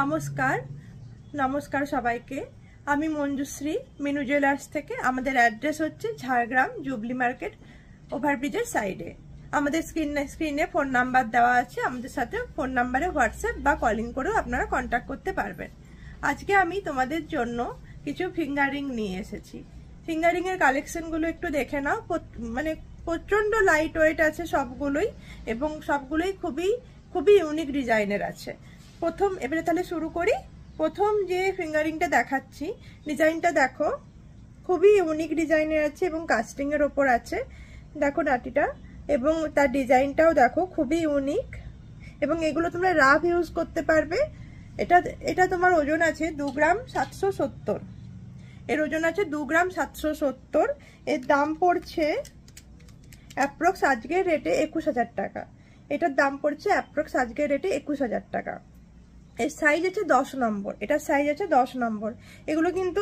নমস্কার নমস্কার সবাইকে। আমি মঞ্জুশ্রী মিনু জুয়েলার্স থেকে। আমাদের অ্যাড্রেস হচ্ছে ঝাড়গ্রাম জুবলি মার্কেট ওভারব্রিজের সাইডে। আমাদের স্ক্রিনে ফোন নাম্বার দেওয়া আছে, আমাদের সাথে ফোন নাম্বারে হোয়াটসঅ্যাপ বা কলিং করেও আপনারা কন্ট্যাক্ট করতে পারবেন। আজকে আমি তোমাদের জন্য কিছু ফিঙ্গারিং নিয়ে এসেছি। ফিঙ্গারিং এর কালেকশনগুলো একটু দেখে নাও। মানে প্রচন্ড লাইট ওয়েট আছে সবগুলোই, এবং সবগুলোই খুবই খুবই ইউনিক ডিজাইনের আছে। এবারে তাহলে শুরু করি। প্রথম যে ফিঙ্গারিংটা দেখাচ্ছি, ডিজাইনটা দেখো, খুবই ইউনিক ডিজাইনের আছে এবং কাস্টিং এর ওপর আছে। দেখো নাটিটা, এবং তার ডিজাইনটাও দেখো খুবই ইউনিক, এবং এগুলো তোমরা রাফ ইউজ করতে পারবে। এটা তোমার ওজন আছে 2 গ্রাম 770। এর ওজন আছে 2 গ্রাম 770। এর দাম পড়ছে অ্যাপ্রক্স আজকের রেটে 21,000 টাকা। এটার দাম পড়ছে অ্যাপ্রক্স আজকের রেটে 21,000 টাকা। এর সাইজ আছে 10 নম্বর। এটার সাইজ আছে 10 নম্বর। এগুলো কিন্তু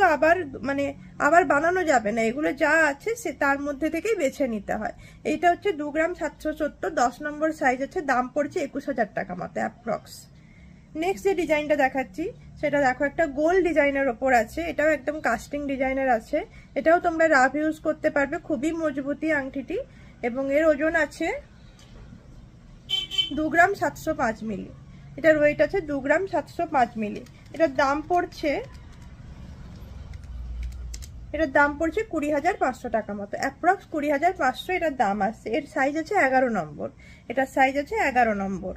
আবার বানানো যাবে না, এগুলো যা আছে সে তার মধ্যে থেকেই বেছে নিতে হয়। এইটা হচ্ছে 2 গ্রাম 770, 10 নম্বর সাইজ আছে, দাম পড়ছে 21,000 টাকা মতো অ্যাপ্রক্স। নেক্সট যে ডিজাইনটা দেখাচ্ছি সেটা দেখো, একটা গোল্ড ডিজাইনের ওপর আছে। এটাও একদম কাস্টিং ডিজাইনের আছে। এটাও তোমরা রাফ ইউজ করতে পারবে। খুবই মজবুতি আংটিটি, এবং এর ওজন আছে 2 গ্রাম 705 মিলি। এটার ওয়েট আছে 2 গ্রাম 705 মিলি। এটার দাম পড়ছে 20,500 টাকা মতো, অ্যাপ্রক্স 20,500 এটার দাম আসছে। এর সাইজ আছে 11 নম্বর। এটার সাইজ আছে 11 নম্বর।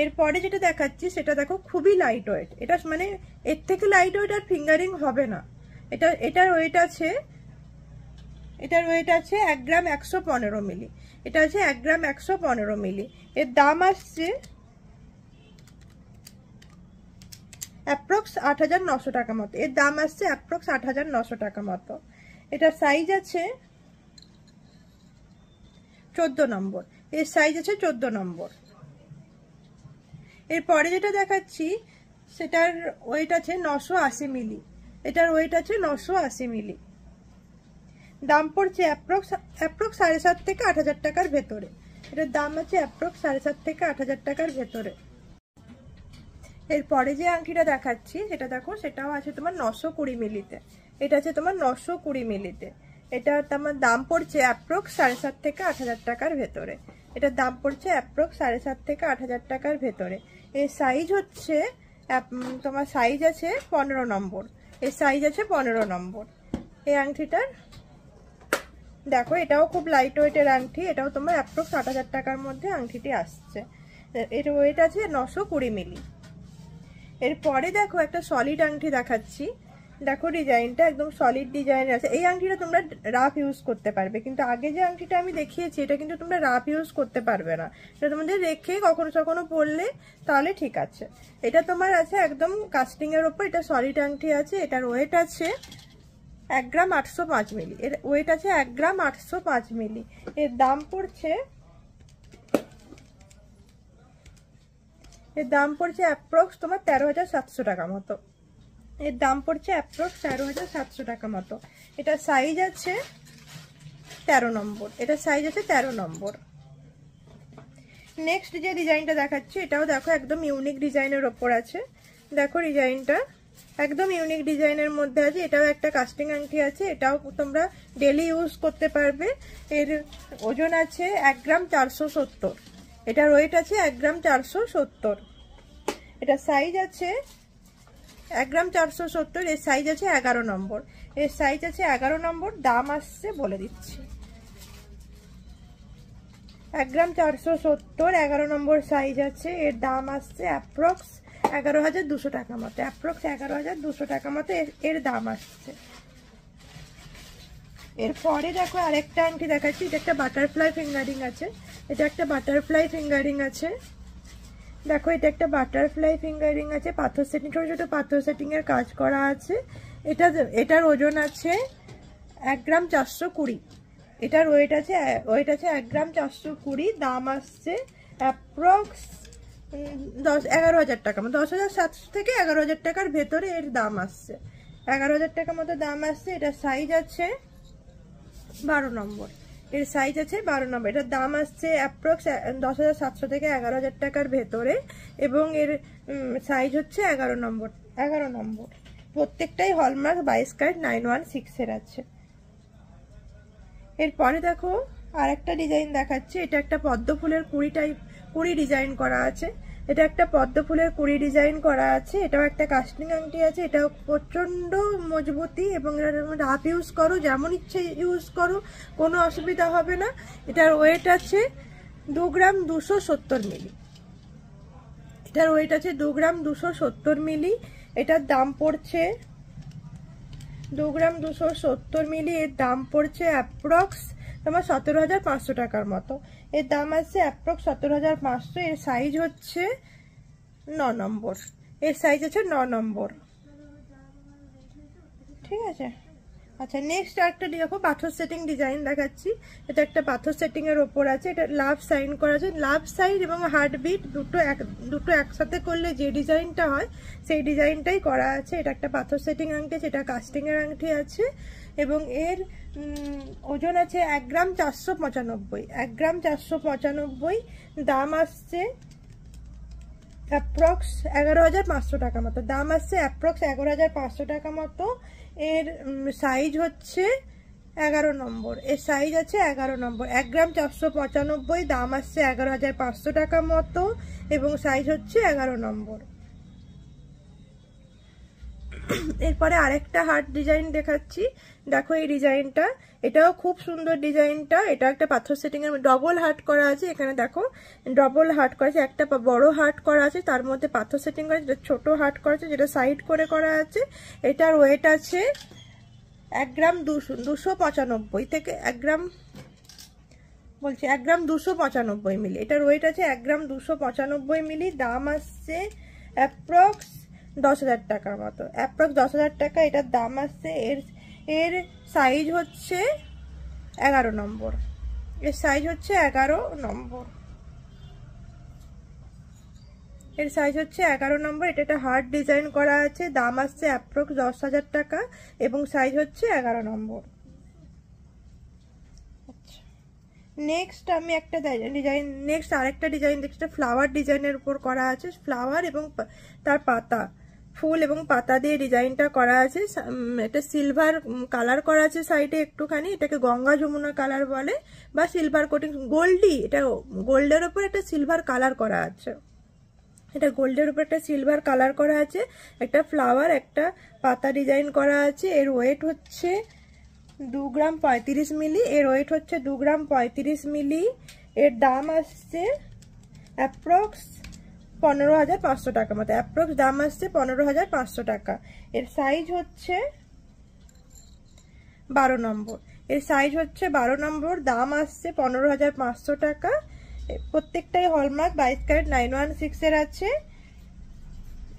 এরপরে যেটা দেখাচ্ছি সেটা দেখো, খুবই লাইট ওয়েট। এটা মানে এর থেকে লাইট ওয়েট আর ফিঙ্গারিং হবে না। এটার ওয়েট আছে 1 গ্রাম 115 মিলি। এটা আছে 1 গ্রাম 115 মিলি। এর দাম আসছে অ্যাপ্রক্স 8,900 টাকা মতো। এর দাম আসছে অ্যাপ্রক্স 8,900 টাকা মতো। এটার সাইজ আছে 14 নম্বর। এর সাইজ আছে 14 নম্বর। এরপরে যেটা দেখাচ্ছি সেটার ওয়েট আছে 980 মিলি। এটার ওয়েট আছে 980 মিলি। দাম পড়ছে অ্যাপ্রক্স 7.5 থেকে 8,000 টাকার ভেতরে। এটার দাম আছে অ্যাপ্রক্স 7.5 থেকে 8,000 টাকার ভেতরে। এরপরে যে আংটিটা দেখাচ্ছি সেটা দেখো, সেটাও আছে তোমার 920 মিলিতে। এটা আছে তোমার 920 মিলিতে। এটা তোমার দাম পড়ছে অ্যাপ্রক্স 7.5 থেকে 8,000 টাকার ভেতরে। এটার দাম পড়ছে অ্যাপ্রক্স 7.5 থেকে 8,000 টাকার ভেতরে। এর সাইজ হচ্ছে তোমার সাইজ আছে 15 নম্বর। এর সাইজ আছে 15 নম্বর। এই আংটিটার দেখো, এটাও খুব লাইট ওয়েটের আংটি। এটাও তোমার অ্যাপ্রক্স 8,000 টাকার মধ্যে আংটিটি আসছে। এর ওয়েট আছে 920 মিলি। এরপরে দেখো, একটা সলিড আংটি দেখাচ্ছি। দেখো ডিজাইনটা একদম সলিড ডিজাইনের আছে। এই আংটিটা তোমরা রাফ ইউজ করতে পারবে, কিন্তু আগে যে আংটিটা আমি দেখিয়েছি এটা কিন্তু তোমরা রাফ ইউজ করতে পারবে না। এটা তোমাদের রেখে কখনো পরলে তাহলে ঠিক আছে। এটা তোমার আছে একদম কাস্টিং এর ওপর। এটা সলিড আংটি আছে। এটার ওয়েট আছে 1 গ্রাম 805 মিলি। এর ওয়েট আছে 1 গ্রাম 805 মিলি। এর দাম পড়ছে অ্যাপ্রক্স তোমার 13,700 টাকা মতো। এর দাম পড়ছে অ্যাপ্রক্স 13,700 টাকা মতো। এটা সাইজ আছে 13 নম্বর। এটা সাইজ আছে 13 নম্বর। নেক্সট যে ডিজাইনটা দেখাচ্ছি এটাও দেখো একদম ইউনিক ডিজাইনের ওপর আছে। দেখো ডিজাইনটা একদম ইউনিক ডিজাইনের মধ্যে আছে। এটাও একটা কাস্টিং আংটি আছে। এটাও তোমরা ডেলি ইউজ করতে পারবে। এর ওজন আছে 1 গ্রাম 470। এটার ওয়েট আছে 1 গ্রাম 470। এটা সাইজ আছে 1 গ্রাম 470। এর সাইজ আছে 11 নম্বর। এর সাইজ আছে 11 নম্বর। দাম আসছে বলে দিচ্ছি, 1 গ্রাম 470, 11 নম্বর সাইজ আছে। এর দাম আসছে অ্যাপ্রক্স 11,200 টাকা মতো। অ্যাপ্রক্স 11,200 টাকা মতো এর দাম আসছে। এরপরে দেখো আরেকটা আংটি দেখাচ্ছি। এটা একটা বাটারফ্লাই ফিঙ্গারিং আছে। এটা একটা বাটারফ্লাই ফিঙ্গারিং আছে। দেখো, এটা একটা বাটারফ্লাই ফিঙ্গারিং আছে। পাথর সেটিং, ছোট ছোট পাথর সেটিং এর কাজ করা আছে। এটার ওজন আছে 1 গ্রাম 420। এটার ওয়েট আছে 1 গ্রাম 420। দাম আসছে অ্যাপ্রক্স 11,000 টাকা মতো, 10,700 থেকে 11,000 টাকার ভেতরে এর দাম আসছে। 11,000 টাকা মতো দাম আসছে। এটার সাইজ আছে 12 নম্বর। এর সাইজ আছে 12 নম্বর। এটার দাম আসছে অ্যাপ্রক্স 10,700 থেকে 11,000 টাকার ভেতরে এবং এর সাইজ হচ্ছে 11 নম্বর। প্রত্যেকটাই হলমার্ক 22 ক্যারেট 916 এর আছে। এরপরে দেখো আর একটা ডিজাইন দেখাচ্ছি। এটা একটা পদ্ম ফুলের কুড়ি ডিজাইন করা আছে। এটা একটা পদ্ম ফুলের কুড়ি ডিজাইন করা আছে। এটাও একটা কাস্টিং আংটি আছে। এটাও প্রচন্ড মজবুতি এবং এটার মধ্যে হাফ ইউজ করো, যেমন ইচ্ছে ইউজ করো, কোনো অসুবিধা হবে না। এটার ওয়েট আছে 2 গ্রাম 270 মিলি। এটার ওয়েট আছে 2 গ্রাম 270 মিলি। এটার দাম পড়ছে 2 গ্রাম 270 মিলি। এর দাম পড়ছে অ্যাপ্রক্স তোমার 17,500 টাকার মতো। এর দাম আছে অ্যাপ্রক্স 17,500। এর সাইজ হচ্ছে 9 নম্বর। এর সাইজ আছে 9 নম্বর। ঠিক আছে। আচ্ছা, নেক্সট আরেকটা দেখো পাথর সেটিং ডিজাইন দেখাচ্ছি। এটা একটা পাথর সেটিং এর ওপর আছে। এটা লাভ সাইন করা আছে। লাভ সাইন এবং হার্টবিট দুটো একসাথে করলে যে ডিজাইনটা হয় সেই ডিজাইনটাই করা আছে। এটা একটা পাথর সেটিং আংটি আছে। এটা কাস্টিং এর আংটি আছে এবং এর ওজন আছে 1 গ্রাম 495। 1 গ্রাম 495। দাম আসছে অ্যাপ্রক্স 11,500 টাকা মতো। দাম আসছে অ্যাপ্রক্স 11,500 টাকা মতো। এর সাইজ হচ্ছে 11 নম্বর। এর সাইজ আছে 11 নম্বর। 1 গ্রাম 495। দাম আসছে 11,500 টাকা মতো এবং সাইজ হচ্ছে 11 নম্বর। এরপরে আরেকটা হার্ট ডিজাইন দেখাচ্ছি। দেখো এই ডিজাইনটা, এটাও খুব সুন্দর ডিজাইনটা। এটা একটা পাথর সেটিং এর ডবল হার্ট করা আছে। এখানে দেখো ডবল হার্ট করা আছে। একটা বড় হার্ট করা আছে, তার মধ্যে পাথর সেটিং করা আছে। ছোট হার্ট করা আছে, যেটা সাইড করে করা আছে। এটার ওয়েট আছে 1 গ্রাম 295 থেকে 1 গ্রাম 295 মিলি। এটার ওয়েট আছে 1 গ্রাম 295 মিলি। দাম আসছে অ্যাপ্রক্স 10,000 টাকার মতো। অ্যাপ্রক্স 10,000 টাকা এটার দাম আসছে। এর সাইজ হচ্ছে 11 নম্বর। এর সাইজ হচ্ছে 11 নম্বর। এর সাইজ হচ্ছে 11 নম্বর। এটা একটা হার্ট ডিজাইন করা আছে। দাম আসছে অ্যাপ্রক্স 10,000 টাকা এবং সাইজ হচ্ছে 11 নম্বর। নেক্সট আমি একটা ডিজাইন আরেকটা ডিজাইন দেখছি। ফ্লাওয়ার ডিজাইনের উপর করা আছে। ফ্লাওয়ার এবং তার পাতা, ফুল এবং পাতা দিয়ে ডিজাইনটা করা আছে। এটা সিলভার কালার করা আছে সাইডে একটুখানি। এটাকে গঙ্গা যমুনা কালার বলে বা সিলভার কোটিং, গোল্ডি। এটা গোল্ডের উপর একটা সিলভার কালার করা আছে। এটা গোল্ডের উপর একটা সিলভার কালার করা আছে। একটা ফ্লাওয়ার, একটা পাতা ডিজাইন করা আছে। এর ওয়েট হচ্ছে 2 গ্রাম 35 মিলি। এর ওয়েট হচ্ছে 2 গ্রাম 35 মিলি। এর দাম আসছে অ্যাপ্রক্স 15,500 টাকা মতো। অ্যাপ্রক্স দাম আসছে 15,500 টাকা। এর সাইজ হচ্ছে 12 নম্বর। এর সাইজ হচ্ছে 12 নম্বর। দাম আসছে 15,500 টাকা। প্রত্যেকটাই হলমার্ক 22 ক্যারেট 916 এর আছে।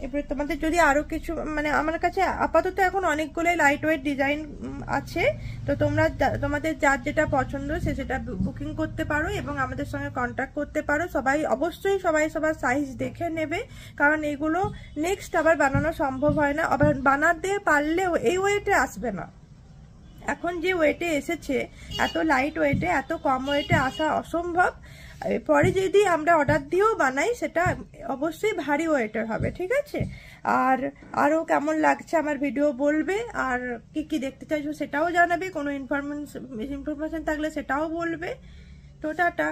এবারে তোমাদের যদি আরো কিছু আমার কাছে আপাতত এখন অনেকগুলোই লাইট ওয়েট ডিজাইন আছে, তো তোমাদের যার যেটা পছন্দ সেটা বুকিং করতে পারো এবং আমাদের সঙ্গে কন্ট্যাক্ট করতে পারো। অবশ্যই সবার সাইজ দেখে নেবে, কারণ এগুলো নেক্সট আবার বানানো সম্ভব হয় না। আবার বানাতে পারলেও এই ওয়েটে আসবে না। এখন যে ওয়েটে এসেছে, এত লাইট ওয়েটে, এত কম ওয়েটে আসা অসম্ভব। পরে যদি আমরা অর্ডার দিয়েও বানাই সেটা অবশ্যই ভারী ওয়েটের হবে। ঠিক আছে। আর আরও কেমন লাগছে আমার ভিডিও বলবে, আর কি দেখতে চাইছো সেটাও জানাবে। কোনো ইনফরমেশন থাকলে সেটাও বলবে। তো টাটা।